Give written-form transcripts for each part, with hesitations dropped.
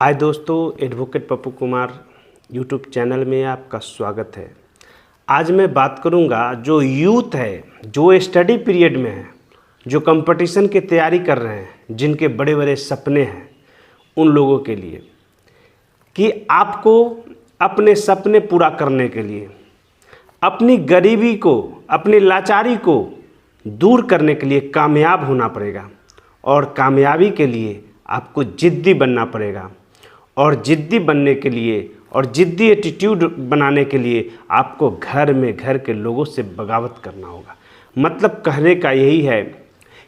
हाय दोस्तों, advocate Pappu Kumar YouTube channel में आपका स्वागत है। आज मैं बात करूंगा जो यूथ है, जो स्टडी पीरियड में है, जो कंपटीशन की तैयारी कर रहे हैं, जिनके बड़े बड़े सपने हैं, उन लोगों के लिए कि आपको अपने सपने पूरा करने के लिए अपनी गरीबी को, अपनी लाचारी को दूर करने के लिए कामयाब होना पड़ेगा। और कामयाबी के लिए आपको जिद्दी बनना पड़ेगा। और जिद्दी बनने के लिए और जिद्दी एटीट्यूड बनाने के लिए आपको घर के लोगों से बगावत करना होगा। मतलब कहने का यही है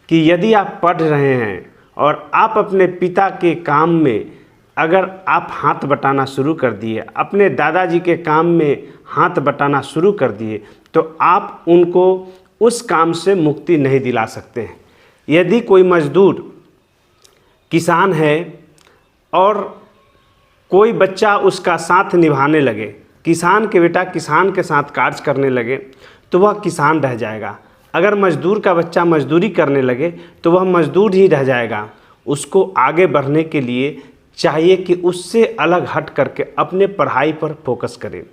कि यदि आप पढ़ रहे हैं और आप अपने पिता के काम में अगर आप हाथ बटाना शुरू कर दिए, अपने दादाजी के काम में हाथ बटाना शुरू कर दिए, तो आप उनको उस काम से मुक्ति नहीं दिला सकते हैं। यदि कोई मजदूर किसान है और कोई बच्चा उसका साथ निभाने लगे, किसान के बेटा किसान के साथ कार्य करने लगे, तो वह किसान रह जाएगा। अगर मजदूर का बच्चा मजदूरी करने लगे तो वह मजदूर ही रह जाएगा। उसको आगे बढ़ने के लिए चाहिए कि उससे अलग हट करके अपने पढ़ाई पर फोकस करें।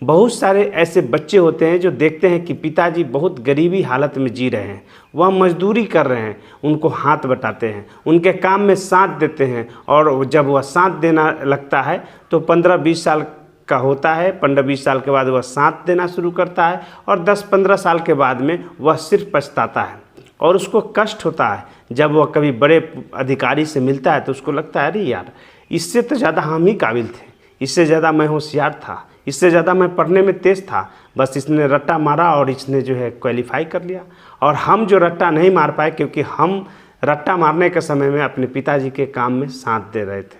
बहुत सारे ऐसे बच्चे होते हैं जो देखते हैं कि पिताजी बहुत गरीबी हालत में जी रहे हैं, वह मजदूरी कर रहे हैं, उनको हाथ बटाते हैं, उनके काम में साथ देते हैं। और जब वह साथ देना लगता है तो 15-20 साल का होता है, 15-20 साल के बाद वह साथ देना शुरू करता है और 10-15 साल के बाद में वह सिर्फ पछताता है और उसको कष्ट होता है। जब वह कभी बड़े अधिकारी से मिलता है तो उसको लगता है, अरे यार, इससे तो ज़्यादा हम ही काबिल थे, इससे ज़्यादा मैं होशियार था, इससे ज़्यादा मैं पढ़ने में तेज़ था, बस इसने रट्टा मारा और इसने जो है क्वालिफाई कर लिया। और हम जो रट्टा नहीं मार पाए क्योंकि हम रट्टा मारने के समय में अपने पिताजी के काम में साथ दे रहे थे,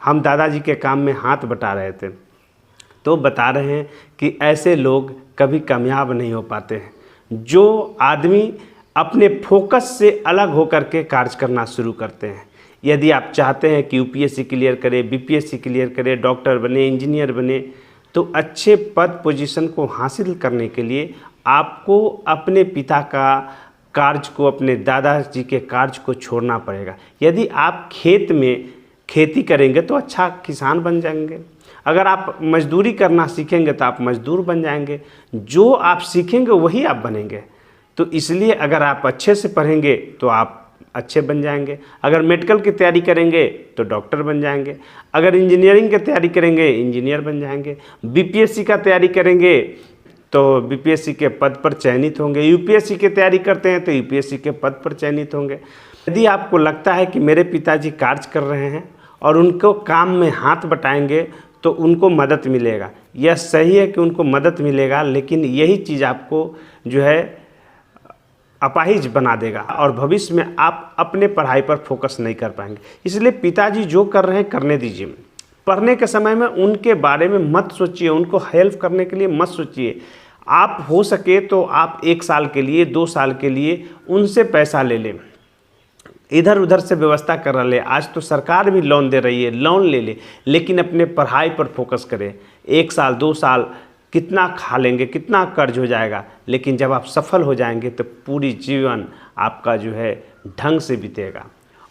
हम दादाजी के काम में हाथ बटा रहे थे। तो बता रहे हैं कि ऐसे लोग कभी कामयाब नहीं हो पाते हैं। जो आदमी अपने फोकस से अलग होकर के कार्य करना शुरू करते हैं। यदि आप चाहते हैं कि यूपीएससी क्लियर करें, बीपीएससी क्लियर करें, डॉक्टर बने, इंजीनियर बने, तो अच्छे पद पोजीशन को हासिल करने के लिए आपको अपने पिता का कार्य को, अपने दादाजी के कार्य को छोड़ना पड़ेगा। यदि आप खेत में खेती करेंगे तो अच्छा किसान बन जाएंगे। अगर आप मजदूरी करना सीखेंगे तो आप मजदूर बन जाएंगे। जो आप सीखेंगे वही आप बनेंगे। तो इसलिए अगर आप अच्छे से पढ़ेंगे तो आप अच्छे बन जाएंगे। अगर मेडिकल की तैयारी करेंगे तो डॉक्टर बन जाएंगे। अगर इंजीनियरिंग की तैयारी करेंगे इंजीनियर बन जाएंगे। बीपीएससी का तैयारी करेंगे तो बीपीएससी के पद पर चयनित होंगे। यूपीएससी की तैयारी करते हैं तो यूपीएससी के पद पर चयनित होंगे। यदि आपको लगता है कि मेरे पिताजी कार्य कर रहे हैं और उनको काम में हाथ बटाएंगे तो उनको मदद मिलेगा, यह सही है कि उनको मदद मिलेगा, लेकिन यही चीज़ आपको जो है अपाहिज बना देगा और भविष्य में आप अपने पढ़ाई पर फोकस नहीं कर पाएंगे। इसलिए पिताजी जो कर रहे हैं करने दीजिए। पढ़ने के समय में उनके बारे में मत सोचिए, उनको हेल्प करने के लिए मत सोचिए। आप हो सके तो आप 1 साल के लिए, 2 साल के लिए उनसे पैसा ले लें, इधर उधर से व्यवस्था कर ले। आज तो सरकार भी लोन दे रही है, लोन ले ले, लेकिन अपने पढ़ाई पर फोकस करें। 1 साल 2 साल कितना खा लेंगे, कितना कर्ज हो जाएगा, लेकिन जब आप सफल हो जाएंगे तो पूरी जीवन आपका जो है ढंग से बीतेगा।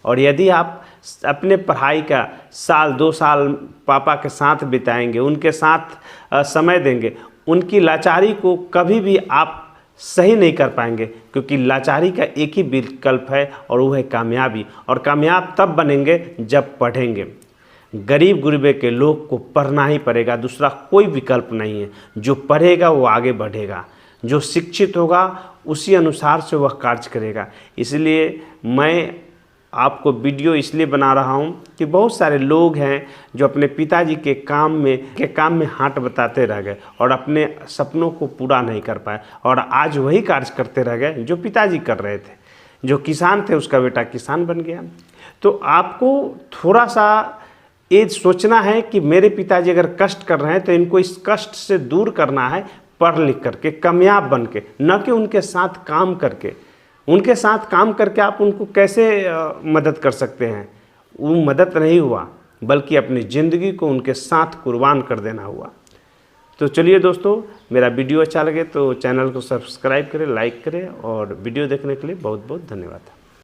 और यदि आप अपने पढ़ाई का 1-2 साल पापा के साथ बिताएंगे, उनके साथ समय देंगे, उनकी लाचारी को कभी भी आप सही नहीं कर पाएंगे, क्योंकि लाचारी का एक ही विकल्प है और वो है कामयाबी। और कामयाब तब बनेंगे जब पढ़ेंगे। गरीब गुरबे के लोग को पढ़ना ही पड़ेगा, दूसरा कोई विकल्प नहीं है। जो पढ़ेगा वो आगे बढ़ेगा, जो शिक्षित होगा उसी अनुसार से वह कार्य करेगा। इसलिए मैं आपको वीडियो इसलिए बना रहा हूं कि बहुत सारे लोग हैं जो अपने पिताजी के काम में हाथ बताते रह गए और अपने सपनों को पूरा नहीं कर पाए और आज वही कार्य करते रह गए जो पिताजी कर रहे थे। जो किसान थे उसका बेटा किसान बन गया। तो आपको थोड़ा सा ये सोचना है कि मेरे पिताजी अगर कष्ट कर रहे हैं तो इनको इस कष्ट से दूर करना है, पढ़ लिख करके, कामयाब बन के, न कि उनके साथ काम करके। उनके साथ काम करके आप उनको कैसे मदद कर सकते हैं? वो मदद नहीं हुआ, बल्कि अपनी ज़िंदगी को उनके साथ कुर्बान कर देना हुआ। तो चलिए दोस्तों, मेरा वीडियो अच्छा लगे तो चैनल को सब्सक्राइब करें, लाइक करें और वीडियो देखने के लिए बहुत बहुत धन्यवाद।